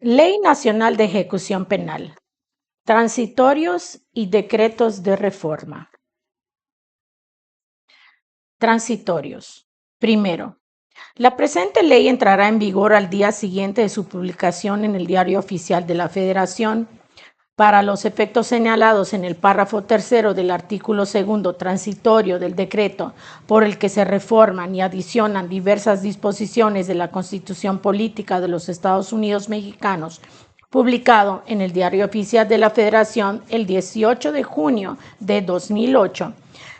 Ley Nacional de Ejecución Penal. Transitorios y decretos de reforma. Transitorios. Primero, la presente ley entrará en vigor al día siguiente de su publicación en el Diario Oficial de la Federación. Para los efectos señalados en el párrafo tercero del artículo segundo transitorio del decreto por el que se reforman y adicionan diversas disposiciones de la Constitución Política de los Estados Unidos Mexicanos, publicado en el Diario Oficial de la Federación el 18 de junio de 2008,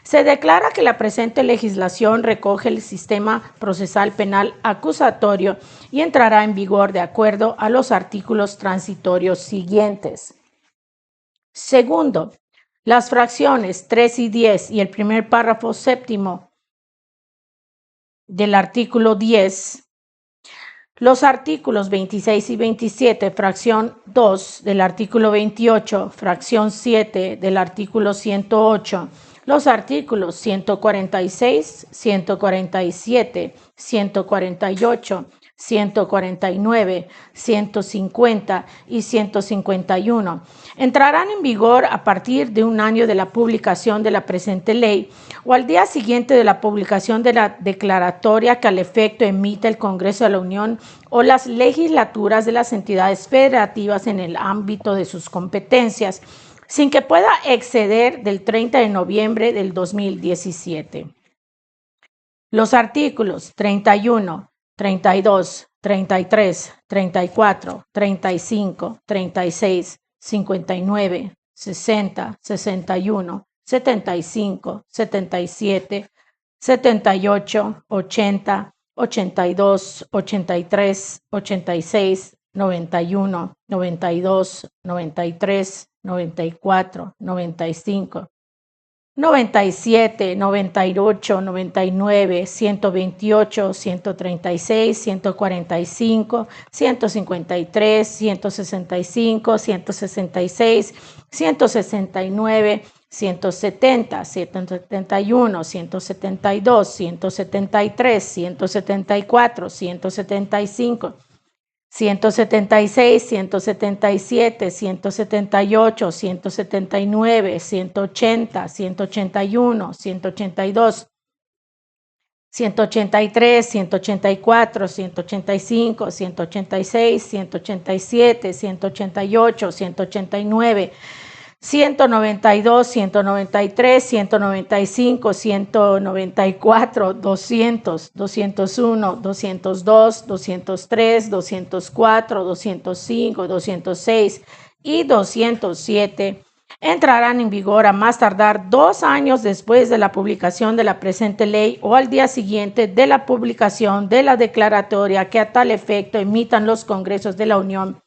se declara que la presente legislación recoge el sistema procesal penal acusatorio y entrará en vigor de acuerdo a los artículos transitorios siguientes. Segundo, las fracciones 3 y 10 y el primer párrafo séptimo del artículo 10, los artículos 26 y 27, fracción 2 del artículo 28, fracción 7 del artículo 108, los artículos 146, 147, 148, 149, 150 y 151 entrarán en vigor a partir de un año de la publicación de la presente ley o al día siguiente de la publicación de la declaratoria que al efecto emita el Congreso de la Unión o las legislaturas de las entidades federativas en el ámbito de sus competencias, sin que pueda exceder del 30 de noviembre del 2017. Los artículos 31, 32, 33, 34, 35, 36, 59, 60, 61, 75, 77, 78, 80, 82, 83, 86, 91, 92, 93, 94, 95, 97, 98, 99, 128, 136, 145, 153, 165, 166, 169, 170, 171, 172, 173, 174, 175, 176, 177, 178, 179, 180, 181, 182, 183, 184, 185, 186, 187, 188, 189, 192, 193, 195, 194, 200, 201, 202, 203, 204, 205, 206 y 207 entrarán en vigor a más tardar 2 años después de la publicación de la presente ley o al día siguiente de la publicación de la declaratoria que a tal efecto emitan los Congresos de la Unión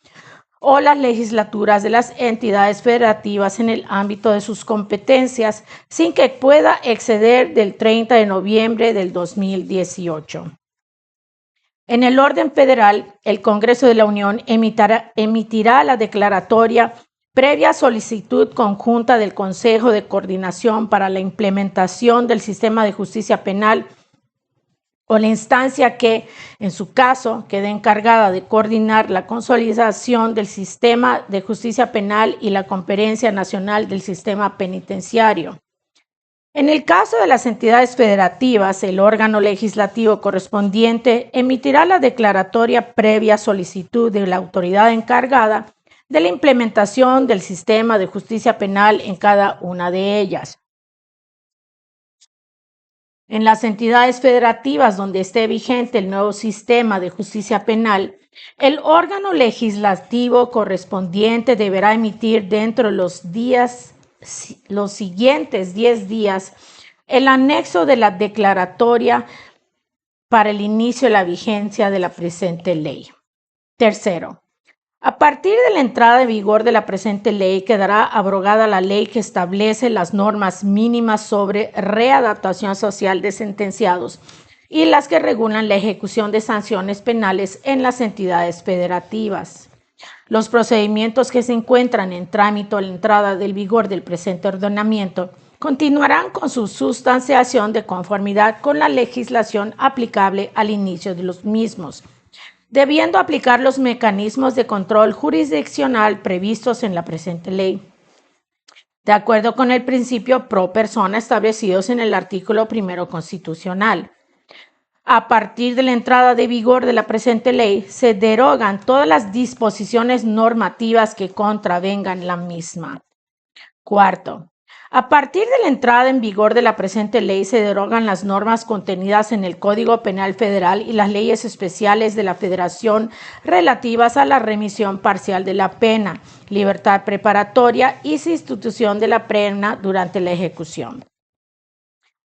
o las legislaturas de las entidades federativas en el ámbito de sus competencias, sin que pueda exceder del 30 de noviembre del 2018. En el orden federal, el Congreso de la Unión emitirá la declaratoria previa solicitud conjunta del Consejo de Coordinación para la implementación del sistema de justicia penal o la instancia que, en su caso, quede encargada de coordinar la consolidación del sistema de justicia penal y la Conferencia Nacional del Sistema Penitenciario. En el caso de las entidades federativas, el órgano legislativo correspondiente emitirá la declaratoria previa solicitud de la autoridad encargada de la implementación del sistema de justicia penal en cada una de ellas. En las entidades federativas donde esté vigente el nuevo sistema de justicia penal, el órgano legislativo correspondiente deberá emitir dentro de los siguientes 10 días el anexo de la declaratoria para el inicio de la vigencia de la presente ley. Tercero, a partir de la entrada en vigor de la presente ley, quedará abrogada la ley que establece las normas mínimas sobre readaptación social de sentenciados y las que regulan la ejecución de sanciones penales en las entidades federativas. Los procedimientos que se encuentran en trámite a la entrada del vigor del presente ordenamiento continuarán con su sustanciación de conformidad con la legislación aplicable al inicio de los mismos. debiendo aplicar los mecanismos de control jurisdiccional previstos en la presente ley, de acuerdo con el principio pro persona establecidos en el artículo 1 constitucional. A partir de la entrada de vigor de la presente ley, se derogan todas las disposiciones normativas que contravengan la misma. Cuarto, a partir de la entrada en vigor de la presente ley, se derogan las normas contenidas en el Código Penal Federal y las leyes especiales de la Federación relativas a la remisión parcial de la pena, libertad preparatoria y sustitución de la pena durante la ejecución.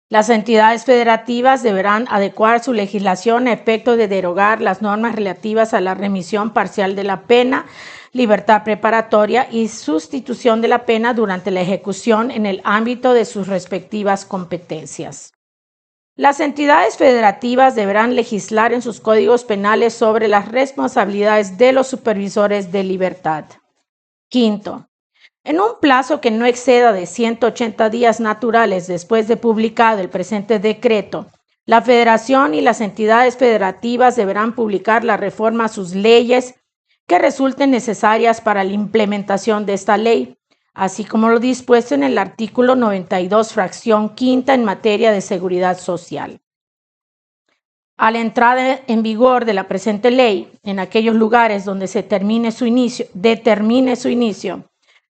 Las entidades federativas deberán adecuar su legislación a efecto de derogar las normas relativas a la remisión parcial de la pena, libertad preparatoria y sustitución de la pena durante la ejecución en el ámbito de sus respectivas competencias. Las entidades federativas deberán legislar en sus códigos penales sobre las responsabilidades de los supervisores de libertad. Quinto, en un plazo que no exceda de 180 días naturales después de publicado el presente decreto, la Federación y las entidades federativas deberán publicar la reforma a sus leyes que resulten necesarias para la implementación de esta ley, así como lo dispuesto en el artículo 92, fracción quinta en materia de seguridad social. A la entrada en vigor de la presente ley, en aquellos lugares donde se determine su inicio,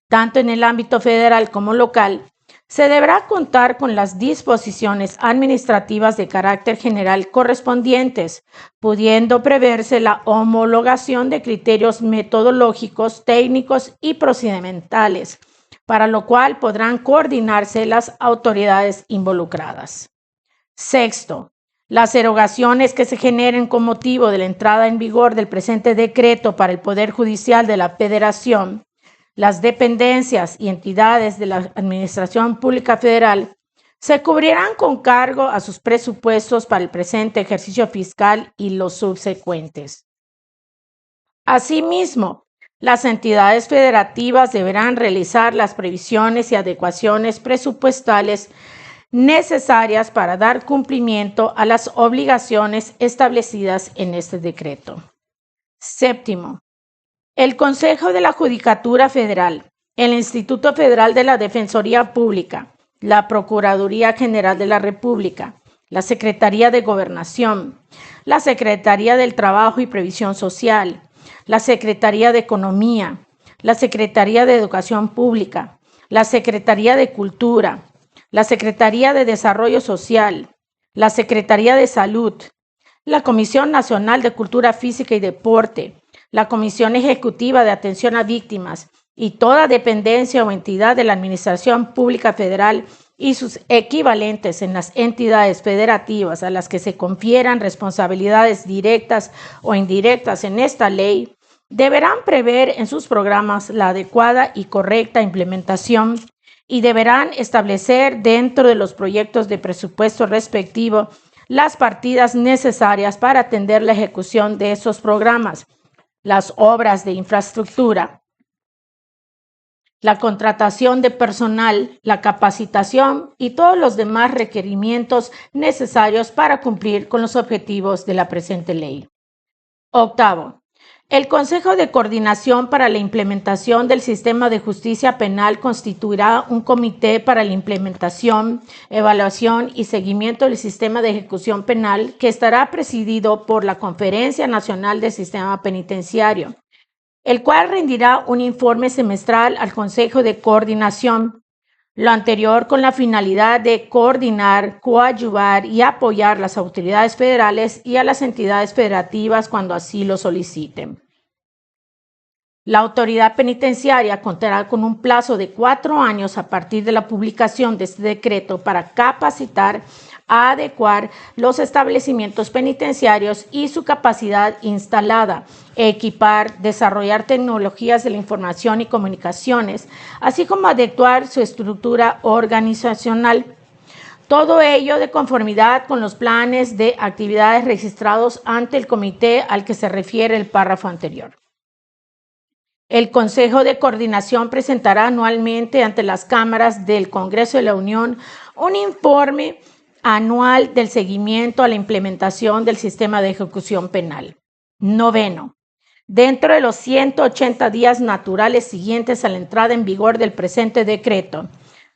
tanto en el ámbito federal como local, se deberá contar con las disposiciones administrativas de carácter general correspondientes, pudiendo preverse la homologación de criterios metodológicos, técnicos y procedimentales, para lo cual podrán coordinarse las autoridades involucradas. Sexto, las erogaciones que se generen con motivo de la entrada en vigor del presente decreto para el Poder Judicial de la Federación, las dependencias y entidades de la Administración Pública Federal se cubrirán con cargo a sus presupuestos para el presente ejercicio fiscal y los subsecuentes. Asimismo, las entidades federativas deberán realizar las previsiones y adecuaciones presupuestales necesarias para dar cumplimiento a las obligaciones establecidas en este decreto. Séptimo, el Consejo de la Judicatura Federal, el Instituto Federal de la Defensoría Pública, la Procuraduría General de la República, la Secretaría de Gobernación, la Secretaría del Trabajo y Previsión Social, la Secretaría de Economía, la Secretaría de Educación Pública, la Secretaría de Cultura, la Secretaría de Desarrollo Social, la Secretaría de Salud, la Comisión Nacional de Cultura Física y Deporte, la Comisión Ejecutiva de Atención a Víctimas y toda dependencia o entidad de la Administración Pública Federal y sus equivalentes en las entidades federativas a las que se confieran responsabilidades directas o indirectas en esta ley, deberán prever en sus programas la adecuada y correcta implementación y deberán establecer dentro de los proyectos de presupuesto respectivo las partidas necesarias para atender la ejecución de esos programas, las obras de infraestructura, la contratación de personal, la capacitación y todos los demás requerimientos necesarios para cumplir con los objetivos de la presente ley. Octavo, el Consejo de Coordinación para la Implementación del Sistema de Justicia Penal constituirá un comité para la implementación, evaluación y seguimiento del sistema de ejecución penal que estará presidido por la Conferencia Nacional del Sistema Penitenciario, el cual rendirá un informe semestral al Consejo de Coordinación, lo anterior con la finalidad de coordinar, coadyuvar y apoyar las autoridades federales y a las entidades federativas cuando así lo soliciten. La autoridad penitenciaria contará con un plazo de 4 años a partir de la publicación de este decreto para capacitar, adecuar los establecimientos penitenciarios y su capacidad instalada, equipar, desarrollar tecnologías de la información y comunicaciones, así como adecuar su estructura organizacional. Todo ello de conformidad con los planes de actividades registrados ante el comité al que se refiere el párrafo anterior. El Consejo de Coordinación presentará anualmente ante las cámaras del Congreso de la Unión un informe anual del seguimiento a la implementación del sistema de ejecución penal. Noveno, dentro de los 180 días naturales siguientes a la entrada en vigor del presente decreto,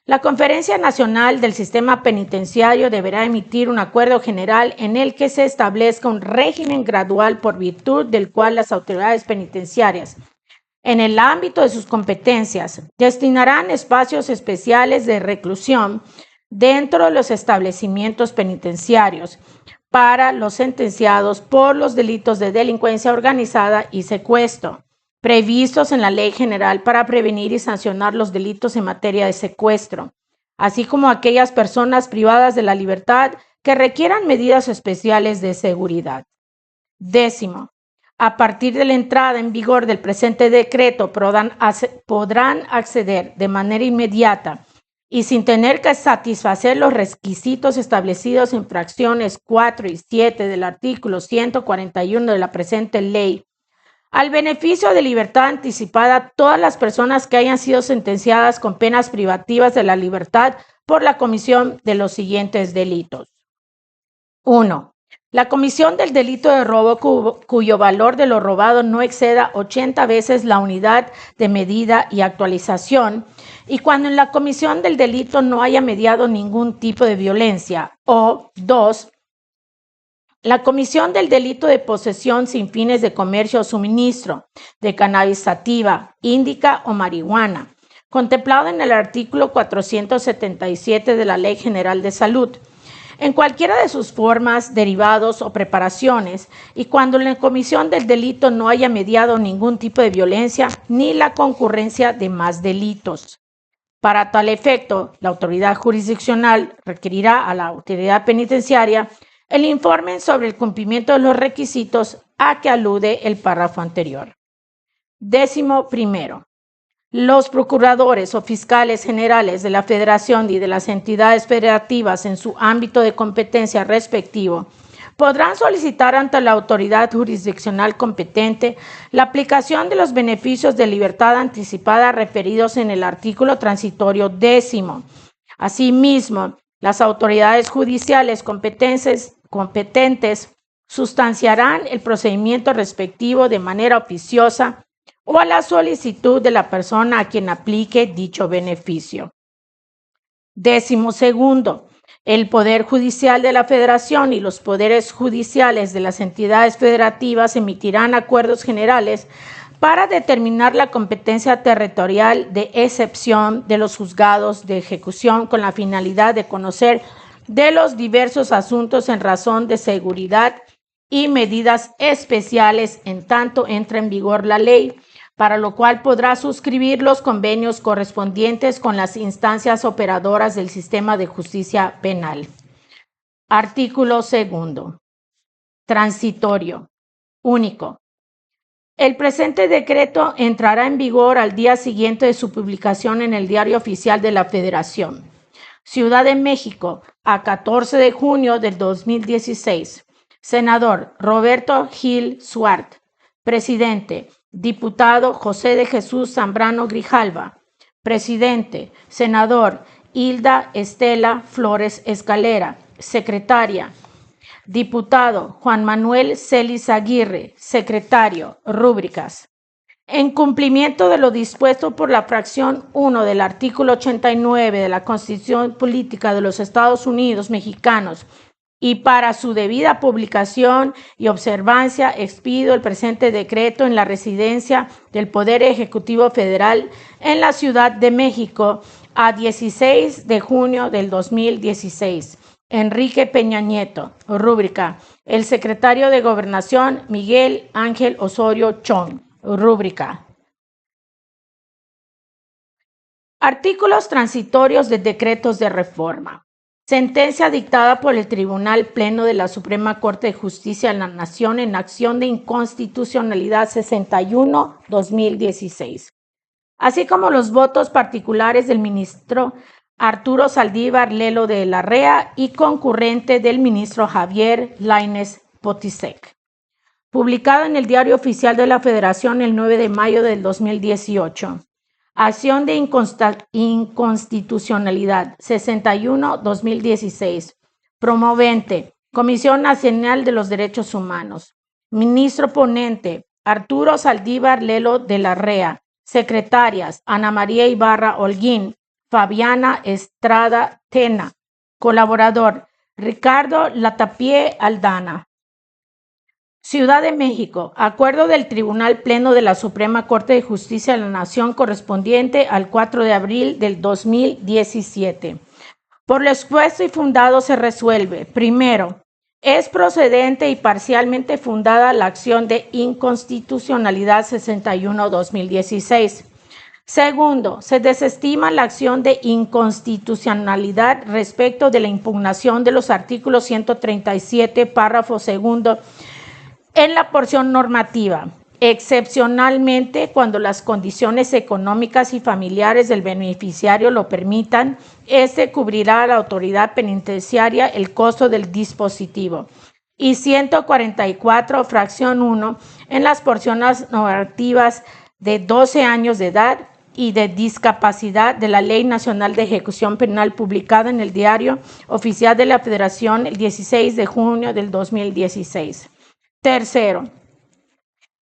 la Conferencia Nacional del Sistema Penitenciario deberá emitir un acuerdo general en el que se establezca un régimen gradual por virtud del cual las autoridades penitenciarias, en el ámbito de sus competencias, destinarán espacios especiales de reclusión dentro de los establecimientos penitenciarios para los sentenciados por los delitos de delincuencia organizada y secuestro, previstos en la Ley General para prevenir y sancionar los delitos en materia de secuestro, así como aquellas personas privadas de la libertad que requieran medidas especiales de seguridad. Décimo, a partir de la entrada en vigor del presente decreto, podrán acceder de manera inmediata y sin tener que satisfacer los requisitos establecidos en fracciones 4 y 7 del artículo 141 de la presente ley, al beneficio de libertad anticipada todas las personas que hayan sido sentenciadas con penas privativas de la libertad por la comisión de los siguientes delitos. 1. La comisión del delito de robo cuyo valor de lo robado no exceda 80 veces la unidad de medida y actualización, y cuando en la comisión del delito no haya mediado ningún tipo de violencia. O 2. La comisión del delito de posesión sin fines de comercio o suministro de cannabis sativa, índica o marihuana, contemplado en el artículo 477 de la Ley General de Salud, en cualquiera de sus formas, derivados o preparaciones, y cuando en la comisión del delito no haya mediado ningún tipo de violencia ni la concurrencia de más delitos. Para tal efecto, la autoridad jurisdiccional requerirá a la autoridad penitenciaria el informe sobre el cumplimiento de los requisitos a que alude el párrafo anterior. 11. Los procuradores o fiscales generales de la Federación y de las entidades federativas en su ámbito de competencia respectivo podrán solicitar ante la autoridad jurisdiccional competente la aplicación de los beneficios de libertad anticipada referidos en el artículo transitorio 10. Asimismo, las autoridades judiciales competentes sustanciarán el procedimiento respectivo de manera oficiosa o a la solicitud de la persona a quien aplique dicho beneficio. 12. El Poder Judicial de la Federación y los poderes judiciales de las entidades federativas emitirán acuerdos generales para determinar la competencia territorial de excepción de los juzgados de ejecución con la finalidad de conocer de los diversos asuntos en razón de seguridad y medidas especiales en tanto entre en vigor la ley, para lo cual podrá suscribir los convenios correspondientes con las instancias operadoras del sistema de justicia penal. Artículo 2. Transitorio. Único. El presente decreto entrará en vigor al día siguiente de su publicación en el Diario Oficial de la Federación. Ciudad de México, a 14 de junio del 2016. Senador Roberto Gil Suart. Presidente, Diputado José de Jesús Zambrano Grijalva. Presidente, Senador Hilda Estela Flores Escalera. Secretaria, Diputado Juan Manuel Celis Aguirre. Secretario, rúbricas. En cumplimiento de lo dispuesto por la fracción 1 del artículo 89 de la Constitución Política de los Estados Unidos Mexicanos, y para su debida publicación y observancia, expido el presente decreto en la residencia del Poder Ejecutivo Federal en la Ciudad de México a 16 de junio del 2016. Enrique Peña Nieto. Rúbrica. El secretario de Gobernación, Miguel Ángel Osorio Chong. Rúbrica. Artículos transitorios de decretos de reforma. Sentencia dictada por el Tribunal Pleno de la Suprema Corte de Justicia de la Nación en acción de inconstitucionalidad 61-2016, así como los votos particulares del ministro Arturo Saldívar Lelo de la Rea y concurrente del ministro Javier Lainez Potisek. Publicado en el Diario Oficial de la Federación el 9 de mayo del 2018. Acción de inconstitucionalidad 61-2016. Promovente, Comisión Nacional de los Derechos Humanos. Ministro ponente, Arturo Saldívar Lelo de la Rea. Secretarias, Ana María Ibarra Holguín, Fabiana Estrada Tena. Colaborador, Ricardo Latapie Aldana. Ciudad de México, acuerdo del Tribunal Pleno de la Suprema Corte de Justicia de la Nación correspondiente al 4 de abril del 2017. Por lo expuesto y fundado se resuelve, primero, es procedente y parcialmente fundada la acción de inconstitucionalidad 61-2016. Segundo, se desestima la acción de inconstitucionalidad respecto de la impugnación de los artículos 137, párrafo segundo, en la porción normativa, excepcionalmente cuando las condiciones económicas y familiares del beneficiario lo permitan, este cubrirá a la autoridad penitenciaria el costo del dispositivo. Y 144, fracción 1, en las porciones normativas de 12 años de edad y de discapacidad de la Ley Nacional de Ejecución Penal publicada en el Diario Oficial de la Federación el 16 de junio del 2016. Tercero,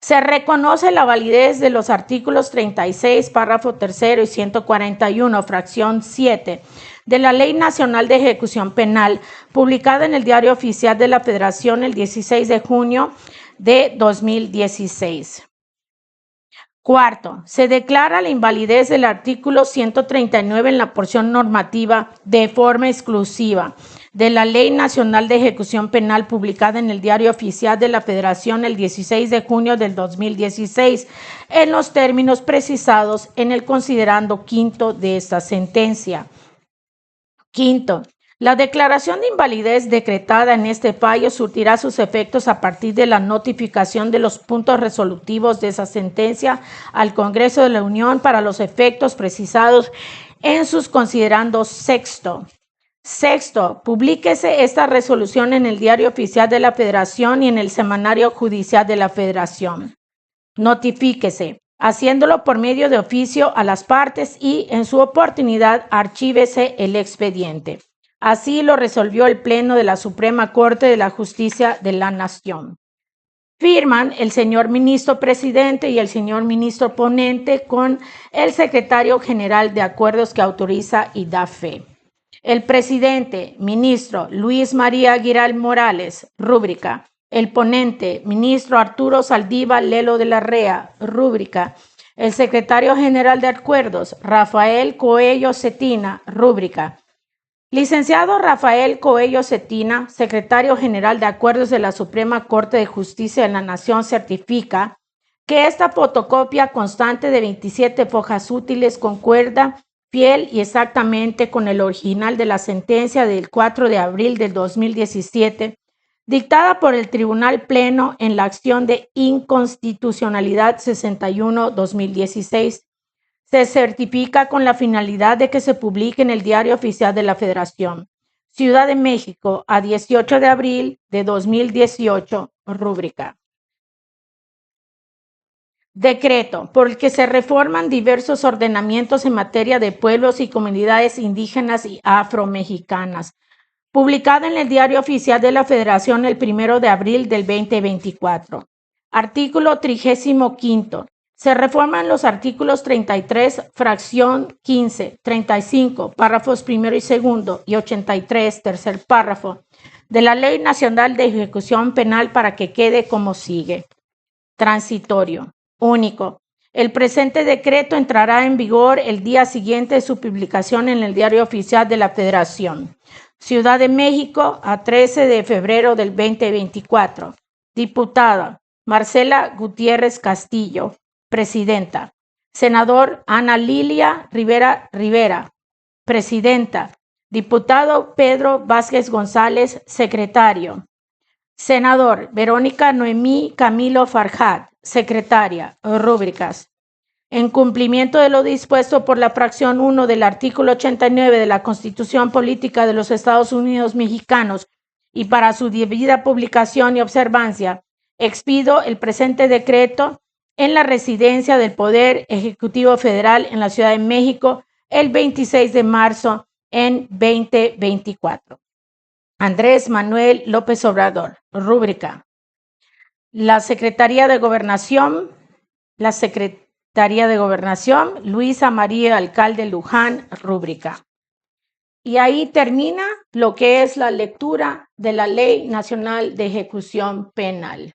se reconoce la validez de los artículos 36, párrafo tercero y 141, fracción 7 de la Ley Nacional de Ejecución Penal, publicada en el Diario Oficial de la Federación el 16 de junio de 2016. Cuarto, se declara la invalidez del artículo 139 en la porción normativa de forma exclusiva de la Ley Nacional de Ejecución Penal publicada en el Diario Oficial de la Federación el 16 de junio del 2016, en los términos precisados en el considerando quinto de esta sentencia. Quinto, la declaración de invalidez decretada en este fallo surtirá sus efectos a partir de la notificación de los puntos resolutivos de esa sentencia al Congreso de la Unión para los efectos precisados en sus considerandos sexto. Sexto, publíquese esta resolución en el Diario Oficial de la Federación y en el Semanario Judicial de la Federación. Notifíquese, haciéndolo por medio de oficio a las partes y, en su oportunidad, archívese el expediente. Así lo resolvió el Pleno de la Suprema Corte de la Justicia de la Nación. Firman el señor ministro presidente y el señor ministro ponente con el secretario general de acuerdos que autoriza y da fe. El presidente, ministro Luis María Aguilar Morales, rúbrica. El ponente, ministro Arturo Saldívar Lelo de la Rea, rúbrica. El secretario general de acuerdos, Rafael Coello Cetina, rúbrica. Licenciado Rafael Coello Cetina, secretario general de Acuerdos de la Suprema Corte de Justicia de la Nación, certifica que esta fotocopia constante de 27 hojas útiles concuerda fiel y exactamente con el original de la sentencia del 4 de abril del 2017, dictada por el Tribunal Pleno en la acción de inconstitucionalidad 61-2016. Se certifica con la finalidad de que se publique en el Diario Oficial de la Federación. Ciudad de México, a 18 de abril de 2018, rúbrica. Decreto por el que se reforman diversos ordenamientos en materia de pueblos y comunidades indígenas y afromexicanas. Publicado en el Diario Oficial de la Federación el 1 de abril del 2024. Artículo 35. Se reforman los artículos 33, fracción 15, 35, párrafos primero y segundo, y 83, tercer párrafo, de la Ley Nacional de Ejecución Penal para que quede como sigue. Transitorio. Único. El presente decreto entrará en vigor el día siguiente de su publicación en el Diario Oficial de la Federación. Ciudad de México, a 13 de febrero del 2024. Diputada Marcela Gutiérrez Castillo, presidenta. Senador Ana Lilia Rivera, presidenta. Diputado Pedro Vázquez González, secretario. Senador Verónica Noemí Camilo Farjat, secretaria. Rúbricas. En cumplimiento de lo dispuesto por la fracción 1 del artículo 89 de la Constitución Política de los Estados Unidos Mexicanos y para su debida publicación y observancia, expido el presente decreto en la residencia del Poder Ejecutivo Federal en la Ciudad de México el 26 de marzo en 2024. Andrés Manuel López Obrador. Rúbrica. La Secretaría de Gobernación, Luisa María Alcalde Luján, rúbrica. Y ahí termina lo que es la lectura de la Ley Nacional de Ejecución Penal.